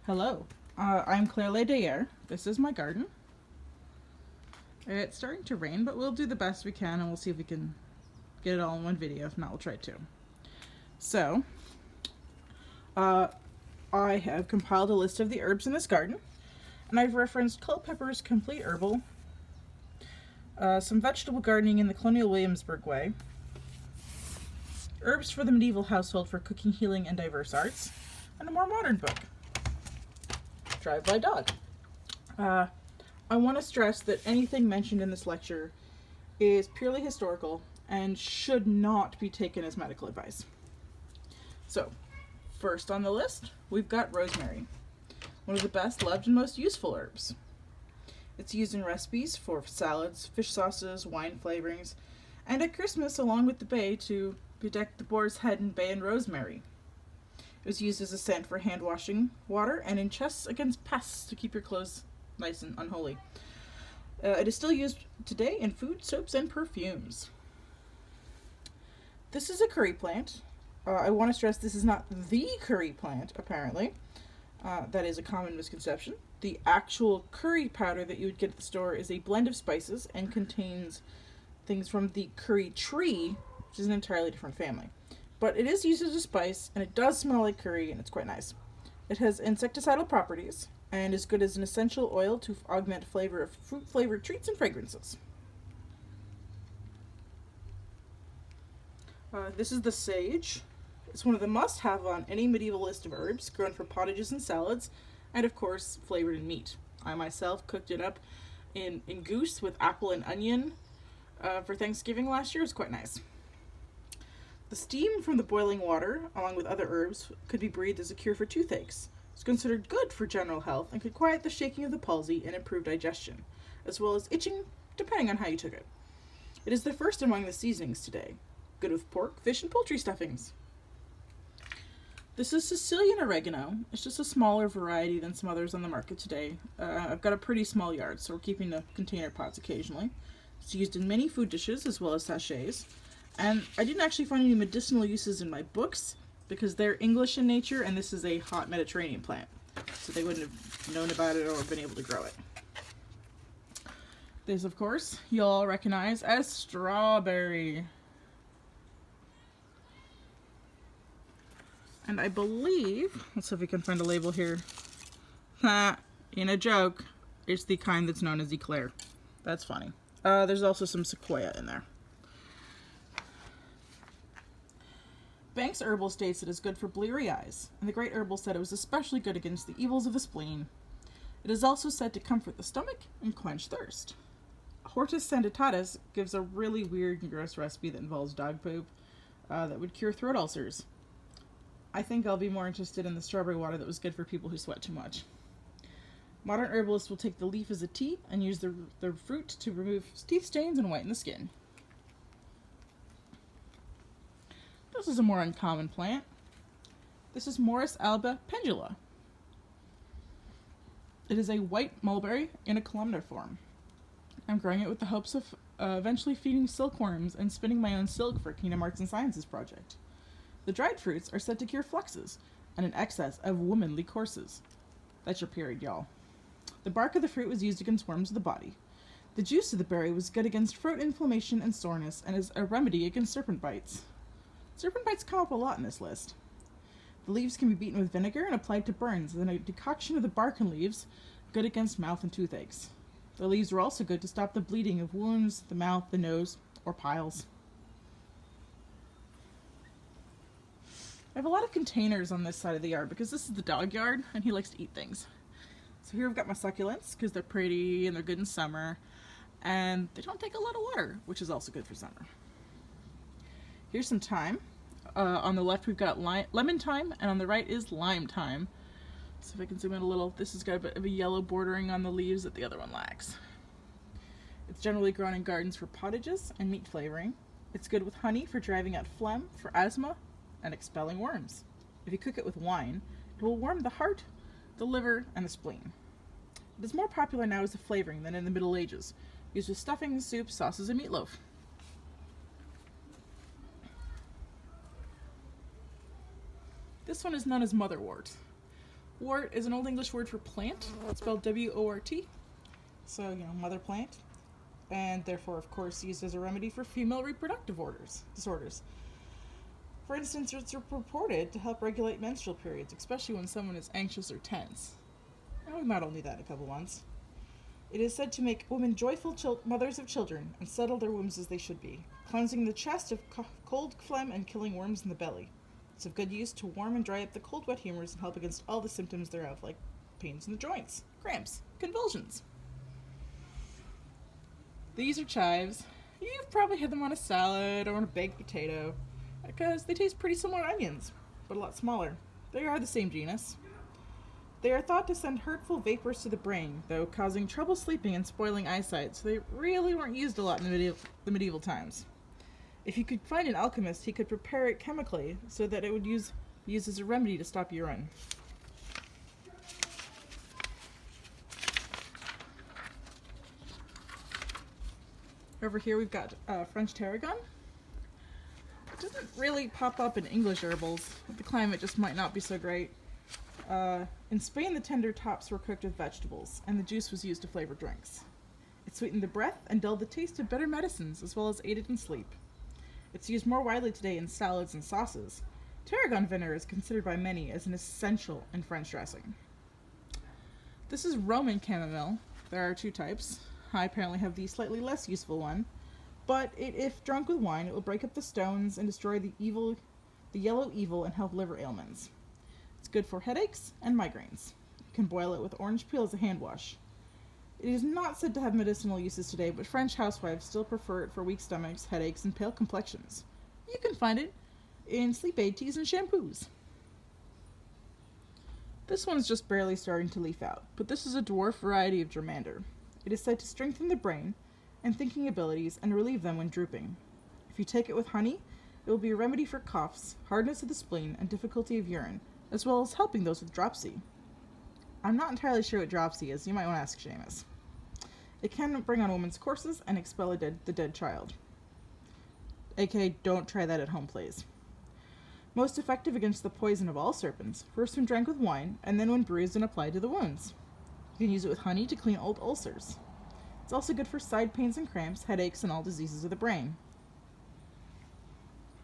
Hello, I'm Claire Ledayer. This is my garden. It's starting to rain, but we'll do the best we can and we'll see if we can get it all in one video. If not, we'll try to. So, I have compiled a list of the herbs in this garden, and I've referenced Culpeper's Complete Herbal, some vegetable gardening in the Colonial Williamsburg way, herbs for the medieval household for cooking, healing, and diverse arts, and a more modern book, Drive-By Dog. I want to stress that anything mentioned in this lecture is purely historical and should not be taken as medical advice. So, first on the list, we've got rosemary, one of the best loved and most useful herbs. It's used in recipes for salads, fish sauces, wine flavorings, and at Christmas along with the bay to bedeck the boar's head in bay and rosemary. It was used as a scent for hand washing water and in chests against pests to keep your clothes nice and unholy. It is still used today in food, soaps, and perfumes. This is a curry plant. I want to stress this is not the curry plant, apparently. That is a common misconception. The actual curry powder that you would get at the store is a blend of spices and contains things from the curry tree, which is an entirely different family. But it is used as a spice, and it does smell like curry, and it's quite nice. It has insecticidal properties, and is good as an essential oil to augment flavor of fruit-flavored treats and fragrances. This is the sage. It's one of the must-have on any medieval list of herbs, grown for pottages and salads, and of course, flavored in meat. I myself cooked it up in goose with apple and onion for Thanksgiving last year. It was quite nice. The steam from the boiling water, along with other herbs, could be breathed as a cure for toothaches. It's considered good for general health and could quiet the shaking of the palsy and improve digestion, as well as itching, depending on how you took it. It is the first among the seasonings today. Good with pork, fish, and poultry stuffings. This is Sicilian oregano. It's just a smaller variety than some others on the market today. I've got a pretty small yard, so we're keeping the container pots occasionally. It's used in many food dishes as well as sachets. And I didn't actually find any medicinal uses in my books because they're English in nature and this is a hot Mediterranean plant. So they wouldn't have known about it or been able to grow it. This, of course, you'll recognize as strawberry. And I believe, let's see if we can find a label here. In a joke, it's the kind that's known as eclair. That's funny. There's also some sequoia in there. Banks Herbal states it is good for bleary eyes, and the Great Herbal said it was especially good against the evils of the spleen. It is also said to comfort the stomach and quench thirst. Hortus Sanditatis gives a really weird and gross recipe that involves dog poop that would cure throat ulcers. I think I'll be more interested in the strawberry water that was good for people who sweat too much. Modern herbalists will take the leaf as a tea and use the fruit to remove teeth stains and whiten the skin. This is a more uncommon plant. This is Morus alba pendula. It is a white mulberry in a columnar form. I'm growing it with the hopes of eventually feeding silkworms and spinning my own silk for Kingdom Arts and Sciences project. The dried fruits are said to cure fluxes and an excess of womanly courses. That's your period, y'all. The bark of the fruit was used against worms of the body. The juice of the berry was good against throat inflammation and soreness and is a remedy against serpent bites. Serpent bites come up a lot in this list. The leaves can be beaten with vinegar and applied to burns, and a decoction of the bark and leaves good against mouth and toothaches. The leaves are also good to stop the bleeding of wounds, the mouth, the nose, or piles. I have a lot of containers on this side of the yard because this is the dog yard and he likes to eat things. So here I've got my succulents because they're pretty and they're good in summer and they don't take a lot of water, which is also good for summer. Here's some thyme. On the left we've got lemon thyme and on the right is lime thyme. So if I can zoom in a little, this has got a bit of a yellow bordering on the leaves that the other one lacks. It's generally grown in gardens for pottages and meat flavoring. It's good with honey for driving out phlegm, for asthma, and expelling worms. If you cook it with wine, it will warm the heart, the liver, and the spleen. It is more popular now as a flavoring than in the Middle Ages, used with stuffing, soups, sauces, and meatloaf. This one is known as motherwort. Wort is an Old English word for plant. It's spelled W-O-R-T. So, mother plant. And therefore, of course, used as a remedy for female reproductive disorders. For instance, it's reported to help regulate menstrual periods, especially when someone is anxious or tense. And we might all need that in a couple months. It is said to make women joyful mothers of children and settle their wombs as they should be, cleansing the chest of cold phlegm and killing worms in the belly. It's of good use to warm and dry up the cold, wet humors and help against all the symptoms thereof, like pains in the joints, cramps, convulsions. These are chives. You've probably had them on a salad or on a baked potato, because they taste pretty similar to onions, but a lot smaller. They are the same genus. They are thought to send hurtful vapors to the brain, though causing trouble sleeping and spoiling eyesight, so they really weren't used a lot in the medieval times. If you could find an alchemist, he could prepare it chemically so that it would be used as a remedy to stop urine. Over here we've got French tarragon. It doesn't really pop up in English herbals. The climate just might not be so great. In Spain, the tender tops were cooked with vegetables, and the juice was used to flavor drinks. It sweetened the breath and dulled the taste of better medicines, as well as aided in sleep. It's used more widely today in salads and sauces. Tarragon vinegar is considered by many as an essential in French dressing. This is Roman chamomile. There are two types. I apparently have the slightly less useful one, but if drunk with wine, it will break up the stones and destroy the yellow evil and help liver ailments. It's good for headaches and migraines. You can boil it with orange peel as a hand wash. It is not said to have medicinal uses today, but French housewives still prefer it for weak stomachs, headaches, and pale complexions. You can find it in sleep aid teas and shampoos. This one's just barely starting to leaf out, but this is a dwarf variety of germander. It is said to strengthen the brain and thinking abilities and relieve them when drooping. If you take it with honey, it will be a remedy for coughs, hardness of the spleen, and difficulty of urine, as well as helping those with dropsy. I'm not entirely sure what dropsy is. You might want to ask Seamus. It can bring on women's courses and expel the dead child. AKA, don't try that at home, please. Most effective against the poison of all serpents, first when drank with wine, and then when bruised and applied to the wounds. You can use it with honey to clean old ulcers. It's also good for side pains and cramps, headaches, and all diseases of the brain.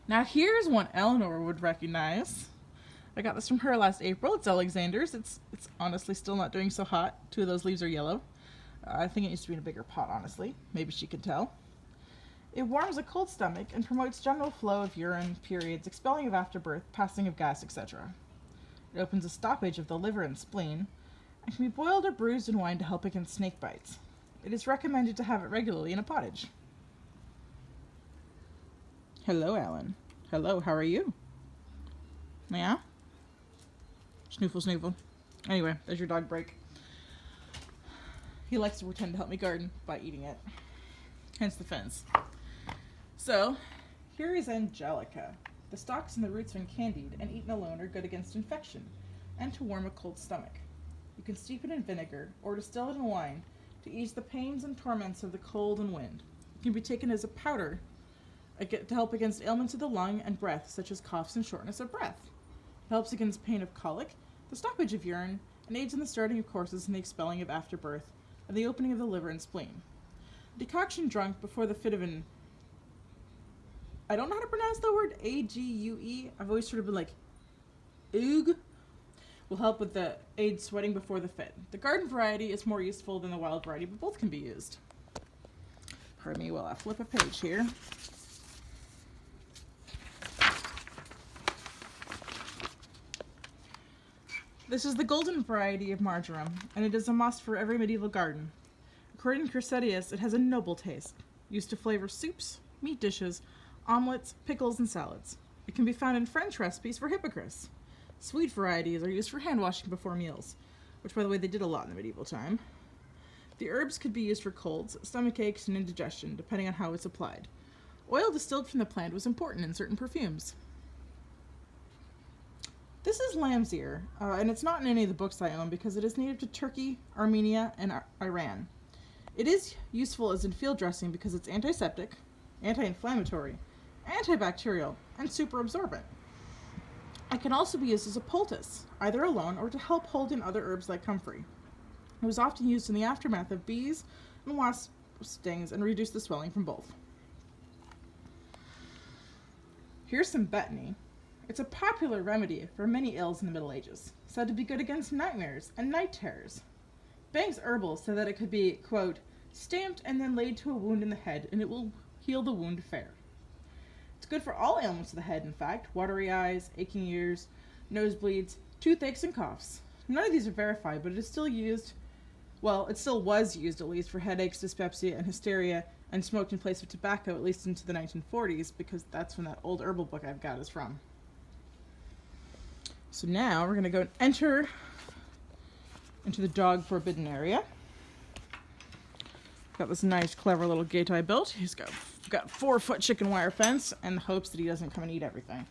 Now here's one Eleanor would recognize. I got this from her last April. It's Alexander's. It's honestly still not doing so hot. Two of those leaves are yellow. I think it needs to be in a bigger pot, honestly. Maybe she could tell. It warms a cold stomach and promotes general flow of urine, periods, expelling of afterbirth, passing of gas, etc. It opens a stoppage of the liver and spleen, and can be boiled or bruised in wine to help against snake bites. It is recommended to have it regularly in a pottage. Hello, Alan. Hello, how are you? Yeah? Snoofle, snoofle. Anyway, there's your dog break. He likes to pretend to help me garden by eating it. Hence the fence. So, here is Angelica. The stalks and the roots, when candied and eaten alone, are good against infection and to warm a cold stomach. You can steep it in vinegar or distill it in wine to ease the pains and torments of the cold and wind. It can be taken as a powder to help against ailments of the lung and breath, such as coughs and shortness of breath. It helps against pain of colic, the stoppage of urine, and aids in the starting of courses and the expelling of afterbirth, and the opening of the liver and spleen. Decoction drunk before the fit of an... I don't know how to pronounce the word, A-G-U-E. I've always sort of been like, oog, will help with the aid sweating before the fit. The garden variety is more useful than the wild variety, but both can be used. Pardon me while I flip a page here. This is the golden variety of marjoram, and it is a must for every medieval garden. According to Crescentius, it has a noble taste, used to flavor soups, meat dishes, omelets, pickles, and salads. It can be found in French recipes for hippocras. Sweet varieties are used for hand washing before meals, which, by the way, they did a lot in the medieval time. The herbs could be used for colds, stomach aches, and indigestion, depending on how it's applied. Oil distilled from the plant was important in certain perfumes. This is lamb's ear, and it's not in any of the books I own because it is native to Turkey, Armenia, and Iran. It is useful as in field dressing because it's antiseptic, anti-inflammatory, antibacterial, and super absorbent. It can also be used as a poultice, either alone or to help hold in other herbs like comfrey. It was often used in the aftermath of bees and wasp stings and reduced the swelling from both. Here's some betony. It's a popular remedy for many ills in the Middle Ages, said to be good against nightmares and night terrors. Banks Herbal said that it could be, quote, stamped and then laid to a wound in the head and it will heal the wound fair. It's good for all ailments of the head, in fact, watery eyes, aching ears, nosebleeds, toothaches, and coughs. None of these are verified, but it is still used, well, it still was used at least for headaches, dyspepsia, and hysteria, and smoked in place of tobacco at least into the 1940s, because that's when that old herbal book I've got is from. So now we're going to go and enter into the dog forbidden area. Got this nice, clever little gate I built. He's got 4-foot chicken wire fence in hopes that he doesn't come and eat everything.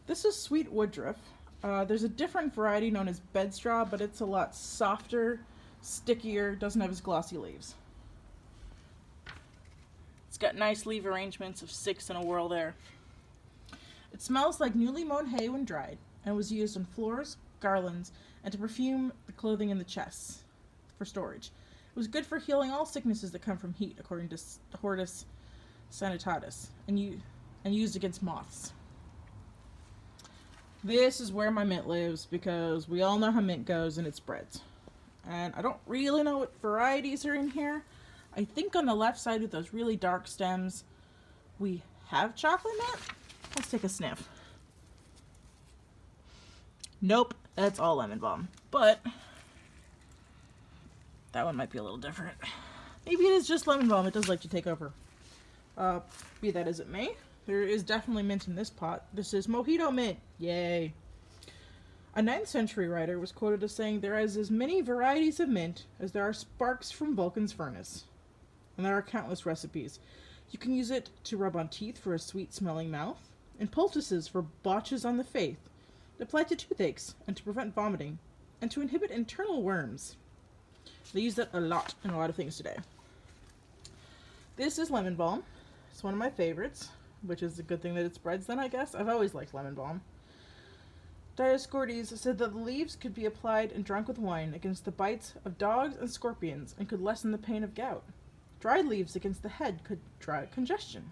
This is sweet woodruff. There's a different variety known as bedstraw, but it's a lot softer, stickier, doesn't have as glossy leaves. It's got nice leaf arrangements of 6 in a whirl there. It smells like newly mown hay when dried, and was used on floors, garlands, and to perfume the clothing in the chests for storage. It was good for healing all sicknesses that come from heat, according to Hortus Sanitatis, and used against moths. This is where my mint lives, because we all know how mint goes and it spreads. And I don't really know what varieties are in here. I think on the left side with those really dark stems, we have chocolate mint. Let's take a sniff. Nope, that's all lemon balm. But that one might be a little different. Maybe it is just lemon balm. It does like to take over. Be that as it may, there is definitely mint in this pot. This is mojito mint. Yay. A 9th century writer was quoted as saying, there is as many varieties of mint as there are sparks from Vulcan's furnace. And there are countless recipes. You can use it to rub on teeth for a sweet-smelling mouth, and poultices for botches on the face, applied to toothaches and to prevent vomiting, and to inhibit internal worms. They use that a lot in a lot of things today. This is lemon balm. It's one of my favorites, which is a good thing that it spreads then, I guess. I've always liked lemon balm. Dioscorides said that the leaves could be applied and drunk with wine against the bites of dogs and scorpions and could lessen the pain of gout. Dried leaves against the head could dry congestion.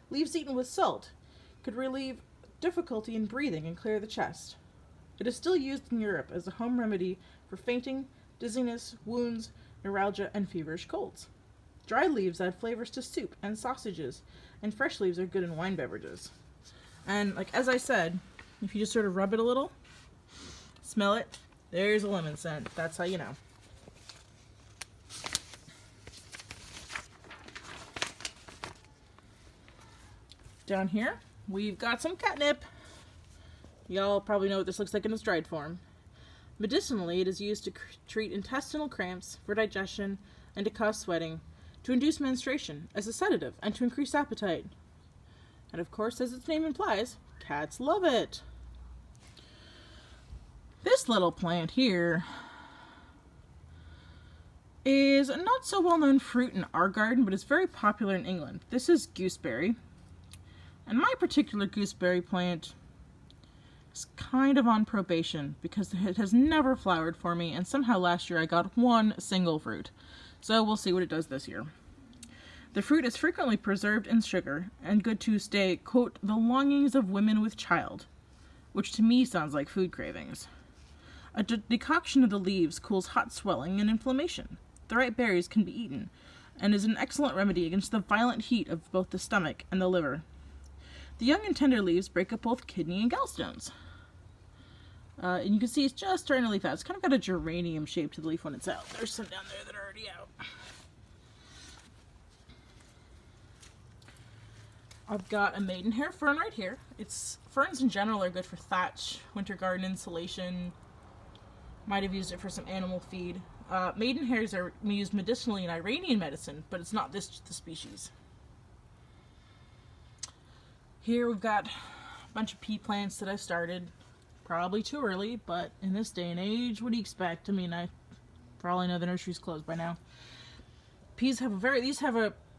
Leaves eaten with salt could relieve difficulty in breathing and clear the chest. It is still used in Europe as a home remedy for fainting, dizziness, wounds, neuralgia, and feverish colds. Dried leaves add flavors to soup and sausages, and fresh leaves are good in wine beverages. And as I said, if you just sort of rub it a little, smell it, there's a lemon scent. That's how you know. Down here, we've got some catnip. Y'all probably know what this looks like in its dried form. Medicinally, it is used to treat intestinal cramps, for digestion, and to cause sweating, to induce menstruation, as a sedative, and to increase appetite. And of course, as its name implies, cats love it. This little plant here is a not so well-known fruit in our garden, but it's very popular in England. This is gooseberry. And my particular gooseberry plant is kind of on probation because it has never flowered for me, and somehow last year I got one single fruit. So we'll see what it does this year. The fruit is frequently preserved in sugar and good to stay, quote, the longings of women with child, which to me sounds like food cravings. A decoction of the leaves cools hot swelling and inflammation. The ripe berries can be eaten and is an excellent remedy against the violent heat of both the stomach and the liver. The young and tender leaves break up both kidney and gallstones. And you can see it's just starting to leaf out. It's kind of got a geranium shape to the leaf when it's out. There's some down there that are already out. I've got a maidenhair fern right here. Ferns in general are good for thatch, winter garden insulation. Might have used it for some animal feed. Maidenhairs are used medicinally in Iranian medicine, but it's not the species. Here we've got a bunch of pea plants that I started. Probably too early, but in this day and age, what do you expect? I mean, for all I know, the nursery's closed by now. Peas have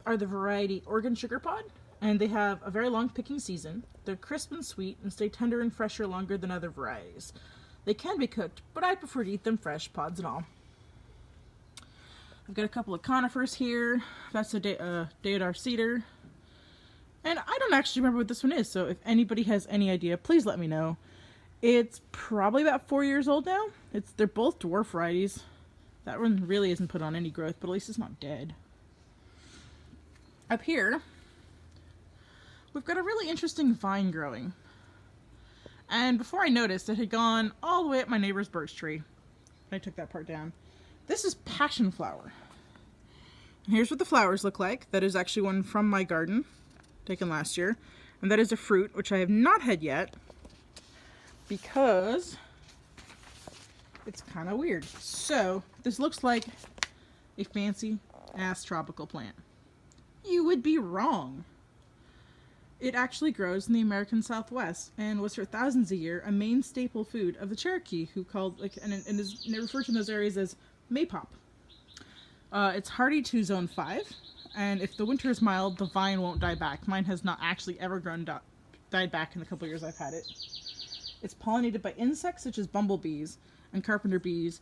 are the variety Oregon Sugar Pod, and they have a very long picking season. They're crisp and sweet and stay tender and fresher longer than other varieties. They can be cooked, but I prefer to eat them fresh, pods and all. I've got a couple of conifers here. That's a deodar cedar. And I don't actually remember what this one is, so if anybody has any idea, please let me know. It's probably about 4 years old now. They're both dwarf varieties. That one really isn't put on any growth, but at least it's not dead. Up here, we've got a really interesting vine growing. And before I noticed, it had gone all the way up my neighbor's birch tree. I took that part down. This is passion flower. And here's what the flowers look like. That is actually one from my garden, taken last year. And that is a fruit, which I have not had yet, because it's kind of weird. So, this looks like a fancy ass tropical plant. You would be wrong. It actually grows in the American Southwest and was for thousands a year a main staple food of the Cherokee, who called and is referred to in those areas as maypop. It's hardy to zone 5, and if the winter is mild, the vine won't die back. Mine has not actually ever died back in the couple years I've had it. It's pollinated by insects such as bumblebees and carpenter bees,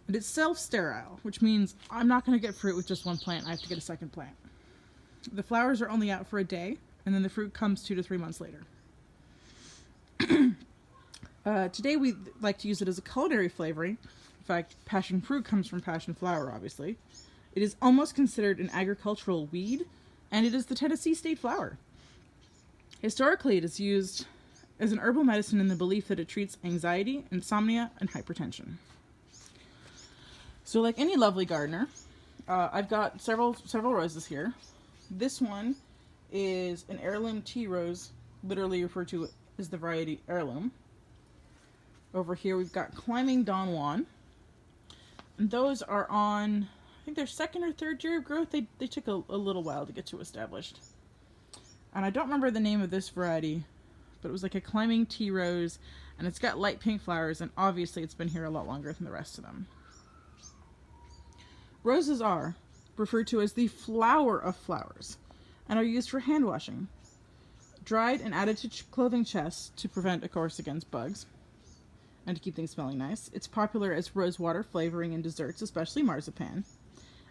and it's self-sterile, which means I'm not going to get fruit with just one plant. I have to get a second plant. The flowers are only out for a day, and then the fruit comes 2 to 3 months later. Today we like to use it as a culinary flavoring. In fact, passion fruit comes from passion flower, obviously. It is almost considered an agricultural weed, and it is the Tennessee state flower. Historically, it is used as an herbal medicine in the belief that it treats anxiety, insomnia, and hypertension. So like any lovely gardener, I've got several roses here. This one is an heirloom tea rose, literally referred to as the variety heirloom. Over here we've got climbing Don Juan. And those are on, I think their 2nd or 3rd year of growth. They took a little while to get to established. And I don't remember the name of this variety, but it was like a climbing tea rose, and it's got light pink flowers, and obviously it's been here a lot longer than the rest of them. Roses are referred to as the flower of flowers and are used for hand washing. Dried and added to clothing chests to prevent, of course, against bugs and to keep things smelling nice. It's popular as rose water flavoring in desserts, especially marzipan,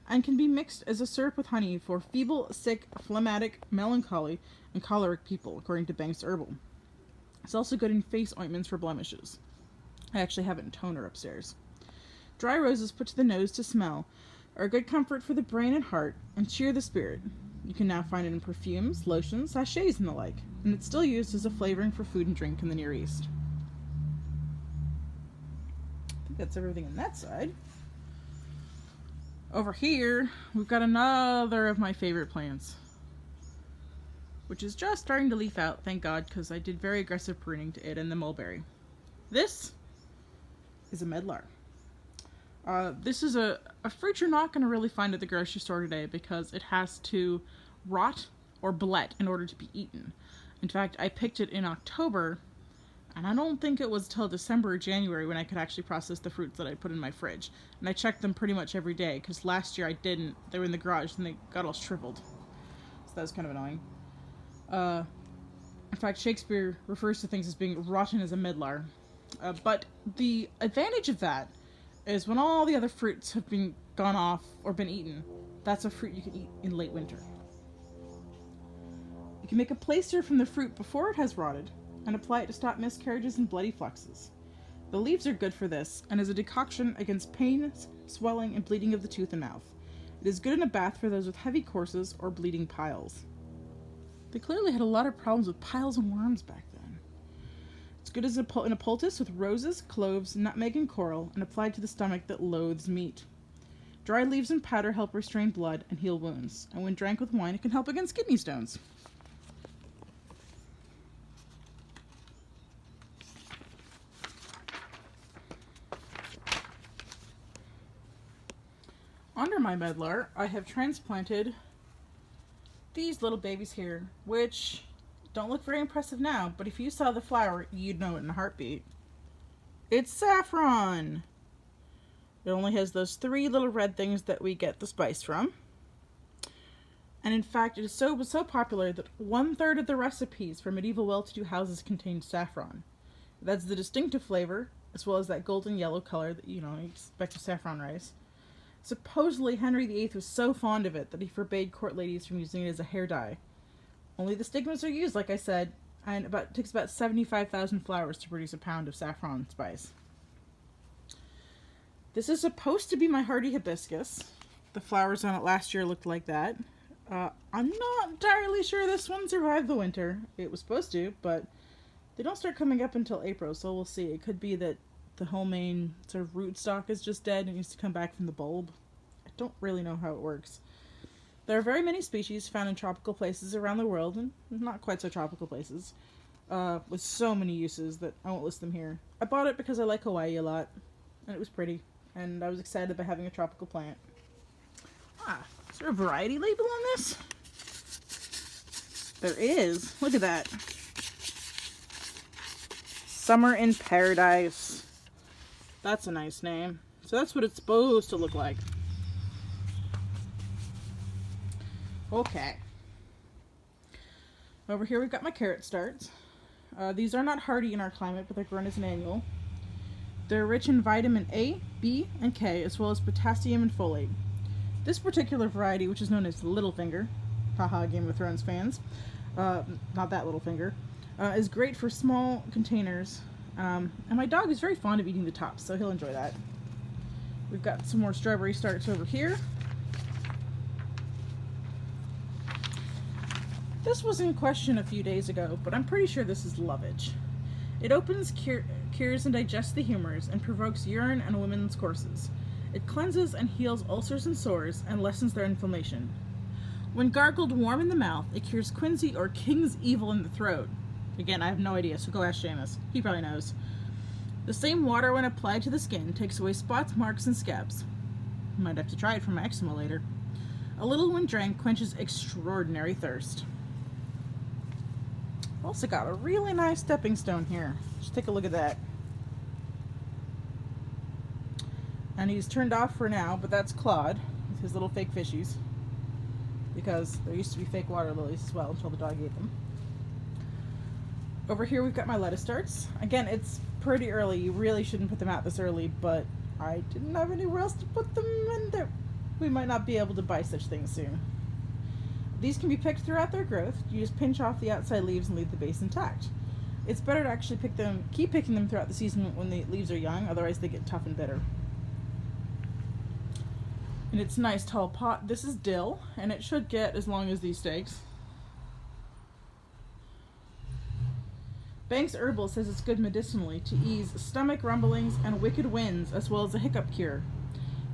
and can be mixed as a syrup with honey for feeble, sick, phlegmatic, melancholy, and choleric people, according to Banks Herbal. It's also good in face ointments for blemishes. I actually have it in toner upstairs. Dry roses put to the nose to smell are a good comfort for the brain and heart and cheer the spirit. You can now find it in perfumes, lotions, sachets, and the like, and it's still used as a flavoring for food and drink in the Near East. I think that's everything on that side. Over here, we've got another of my favorite plants, which is just starting to leaf out, thank God, because I did very aggressive pruning to it and the mulberry. This is a medlar. This is a fruit you're not going to really find at the grocery store today because it has to rot or blet in order to be eaten. In fact, I picked it in October, and I don't think it was till December or January when I could actually process the fruits that I put in my fridge. And I checked them pretty much every day, because last year I didn't. They were in the garage and they got all shriveled. So that was kind of annoying. In fact, Shakespeare refers to things as being rotten as a medlar. But the advantage of that is when all the other fruits have been gone off or been eaten, that's a fruit you can eat in late winter. You can make a plaster from the fruit before it has rotted and apply it to stop miscarriages and bloody fluxes. The leaves are good for this and is a decoction against pain, swelling, and bleeding of the tooth and mouth. It is good in a bath for those with heavy courses or bleeding piles. They clearly had a lot of problems with piles and worms back then. It's good as in a poultice with roses, cloves, nutmeg, and coral, and applied to the stomach that loathes meat. Dry leaves and powder help restrain blood and heal wounds, and when drank with wine, it can help against kidney stones. Under my medlar, I have transplanted these little babies here, which don't look very impressive now, but if you saw the flower, you'd know it in a heartbeat. It's saffron! It only has those 3 little red things that we get the spice from. And in fact, it is so popular that 1/3 of the recipes for medieval well-to-do houses contained saffron. That's the distinctive flavor, as well as that golden yellow color that you expect of saffron rice. Supposedly, Henry VIII was so fond of it that he forbade court ladies from using it as a hair dye. Only the stigmas are used, like I said, and it takes about 75,000 flowers to produce a pound of saffron spice. This is supposed to be my hardy hibiscus. The flowers on it last year looked like that. I'm not entirely sure this one survived the winter. It was supposed to, but they don't start coming up until April, so we'll see. It could be that the whole main sort of rootstock is just dead and needs to come back from the bulb. I don't really know how it works. There are very many species found in tropical places around the world, and not quite so tropical places, with so many uses that I won't list them here. I bought it because I like Hawaii a lot, and it was pretty, and I was excited about having a tropical plant. Is there a variety label on this? There is. Look at that. Summer in Paradise. That's a nice name. So that's what it's supposed to look like. Okay. Over here we've got my carrot starts. These are not hardy in our climate, but they're grown as an annual. They're rich in vitamin A, B, and K, as well as potassium and folate. This particular variety, which is known as Littlefinger, haha, Game of Thrones fans, not that Littlefinger, is great for small containers, and my dog is very fond of eating the tops, so he'll enjoy that. We've got some more strawberry starts over here. This was in question a few days ago, but I'm pretty sure this is lovage. It opens, cures, and digests the humors, and provokes urine and women's courses. It cleanses and heals ulcers and sores, and lessens their inflammation. When gargled warm in the mouth, it cures quinsy or king's evil in the throat. Again, I have no idea, so go ask Seamus. He probably knows. The same water, when applied to the skin, takes away spots, marks, and scabs. Might have to try it for my eczema later. A little when drank quenches extraordinary thirst. Also got a really nice stepping stone here. Just take a look at that. And he's turned off for now, but that's Claude with his little fake fishies. Because there used to be fake water lilies as well until the dog ate them. Over here we've got my lettuce starts. Again, it's pretty early. You really shouldn't put them out this early, but I didn't have anywhere else to put them, and we might not be able to buy such things soon. These can be picked throughout their growth. You just pinch off the outside leaves and leave the base intact. It's better to actually keep picking them throughout the season when the leaves are young, otherwise they get tough and bitter. In its nice tall pot, this is dill, and it should get as long as these stakes. Banks Herbal says it's good medicinally to ease stomach rumblings and wicked winds, as well as a hiccup cure.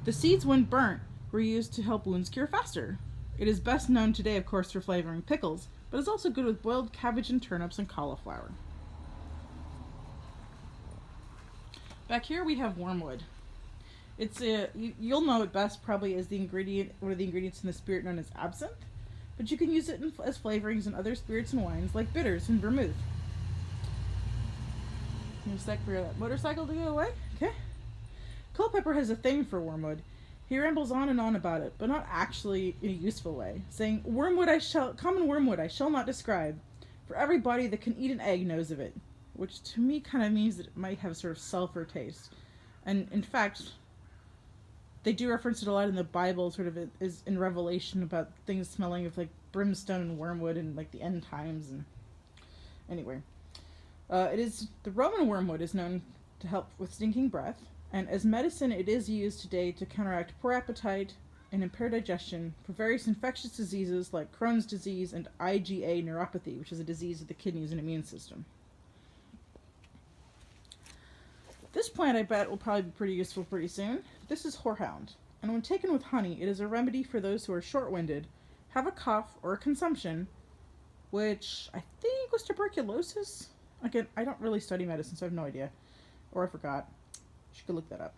The seeds, when burnt, were used to help wounds cure faster. It is best known today, of course, for flavoring pickles, but is also good with boiled cabbage and turnips and cauliflower. Back here we have wormwood. It's you'll know it best probably as one of the ingredients in the spirit known as absinthe, but you can use it as flavorings in other spirits and wines like bitters and vermouth. Give me a sec for that motorcycle to go away. Okay. Culpepper has a thing for wormwood. He rambles on and on about it, but not actually in a useful way, saying, common wormwood I shall not describe, for everybody that can eat an egg knows of it, which to me kind of means that it might have sort of sulfur taste. And in fact, they do reference it a lot in the Bible, sort of is in Revelation about things smelling of like brimstone and wormwood and like the end times. And anyway, the Roman wormwood is known to help with stinking breath, and as medicine it is used today to counteract poor appetite and impaired digestion for various infectious diseases like Crohn's disease and IgA neuropathy, which is a disease of the kidneys and immune system. This plant, I bet, will probably be pretty useful pretty soon. This is horehound, and when taken with honey, it is a remedy for those who are short-winded, have a cough or a consumption, which I think was tuberculosis. Again, I don't really study medicine, so I have no idea. Or I forgot. You should look that up.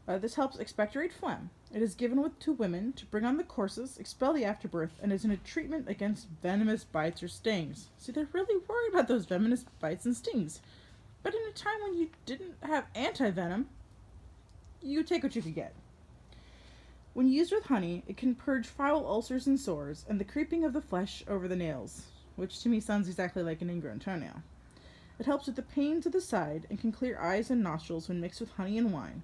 This helps expectorate phlegm. It is given to women to bring on the courses, expel the afterbirth, and is in a treatment against venomous bites or stings. See, they're really worried about those venomous bites and stings. But in a time when you didn't have anti-venom, you take what you could get. When used with honey, it can purge foul ulcers and sores and the creeping of the flesh over the nails, which to me sounds exactly like an ingrown toenail. It helps with the pains of the side and can clear eyes and nostrils when mixed with honey and wine.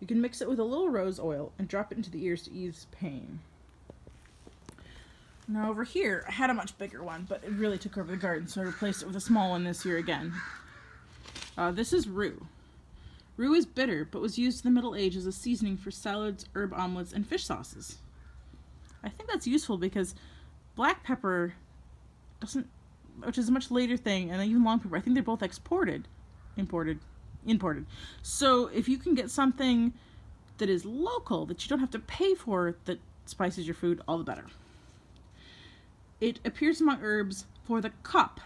You can mix it with a little rose oil and drop it into the ears to ease pain. Now over here, I had a much bigger one, but it really took over the garden, so I replaced it with a small one this year again. This is rue. Rue is bitter, but was used in the Middle Ages as a seasoning for salads, herb omelets, and fish sauces. I think that's useful because black pepper doesn't, which is a much later thing, and even long pepper, I think they're both imported. So if you can get something that is local, that you don't have to pay for, that spices your food, all the better. It appears among herbs for the cop,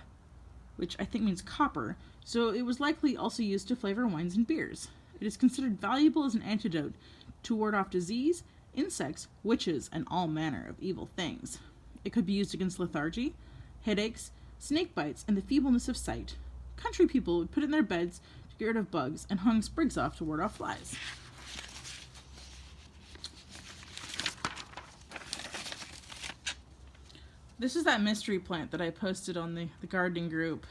which I think means copper, so it was likely also used to flavor wines and beers. It is considered valuable as an antidote to ward off disease, insects, witches, and all manner of evil things. It could be used against lethargy, headaches, snake bites, and the feebleness of sight. Country people would put it in their beds to get rid of bugs and hung sprigs off to ward off flies. This is that mystery plant that I posted on the gardening group.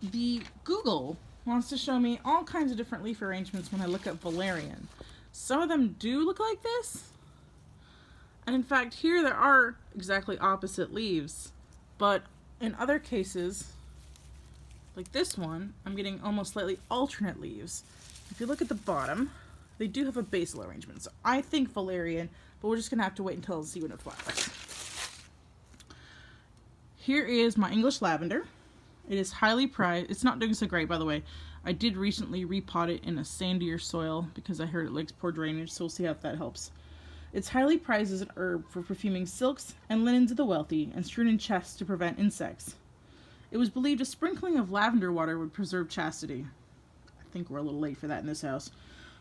The Google wants to show me all kinds of different leaf arrangements when I look up valerian. Some of them do look like this. And in fact, here there are exactly opposite leaves. But in other cases, like this one, I'm getting almost slightly alternate leaves. If you look at the bottom, they do have a basal arrangement. So I think valerian, but we're just going to have to wait until I see when it flowers. Here is my English lavender. It is highly prized. It's not doing so great, by the way. I did recently repot it in a sandier soil because I heard it likes poor drainage, so we'll see if that helps. It's highly prized as an herb for perfuming silks and linens of the wealthy and strewn in chests to prevent insects. It was believed a sprinkling of lavender water would preserve chastity. I think we're a little late for that in this house.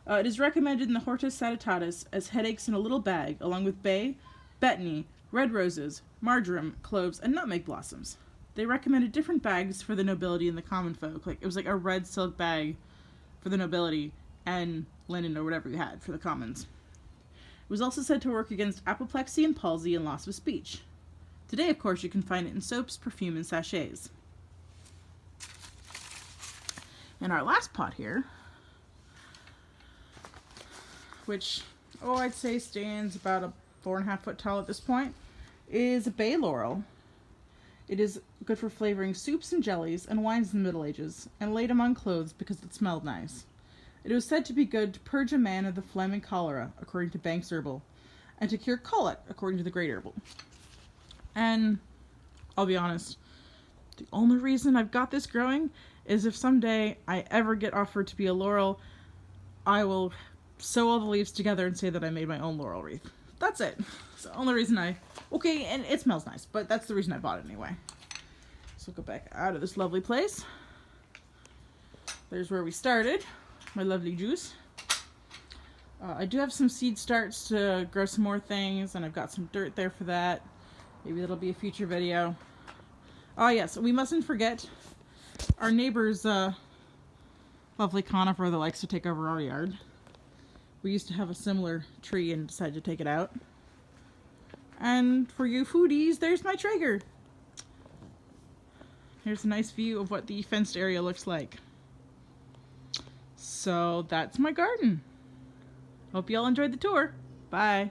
It is recommended in the Hortus Sagittatus as headaches in a little bag, along with bay, betony, red roses, marjoram, cloves, and nutmeg blossoms. They recommended different bags for the nobility and the common folk. Like, it was like a red silk bag for the nobility and linen or whatever you had for the commons. It was also said to work against apoplexy and palsy and loss of speech. Today, of course, you can find it in soaps, perfume, and sachets. And our last pot here, which, I'd say stands about a 4.5 foot tall at this point, is a bay laurel. It is good for flavoring soups and jellies and wines in the Middle Ages, and laid among clothes because it smelled nice. It was said to be good to purge a man of the phlegm and cholera, according to Banks Herbal, and to cure colic, according to the Great Herbal. And I'll be honest, the only reason I've got this growing is if someday I ever get offered to be a laurel, I will sew all the leaves together and say that I made my own laurel wreath. That's it. It's the only reason okay, and it smells nice, but that's the reason I bought it anyway. So go back out of this lovely place. There's where we started, my lovely juice. I do have some seed starts to grow some more things, and I've got some dirt there for that. Maybe that'll be a future video. Oh yes, we mustn't forget our neighbor's lovely conifer that likes to take over our yard. We used to have a similar tree and decided to take it out. And for you foodies, there's my Traeger. Here's a nice view of what the fenced area looks like. So that's my garden. Hope you all enjoyed the tour. Bye.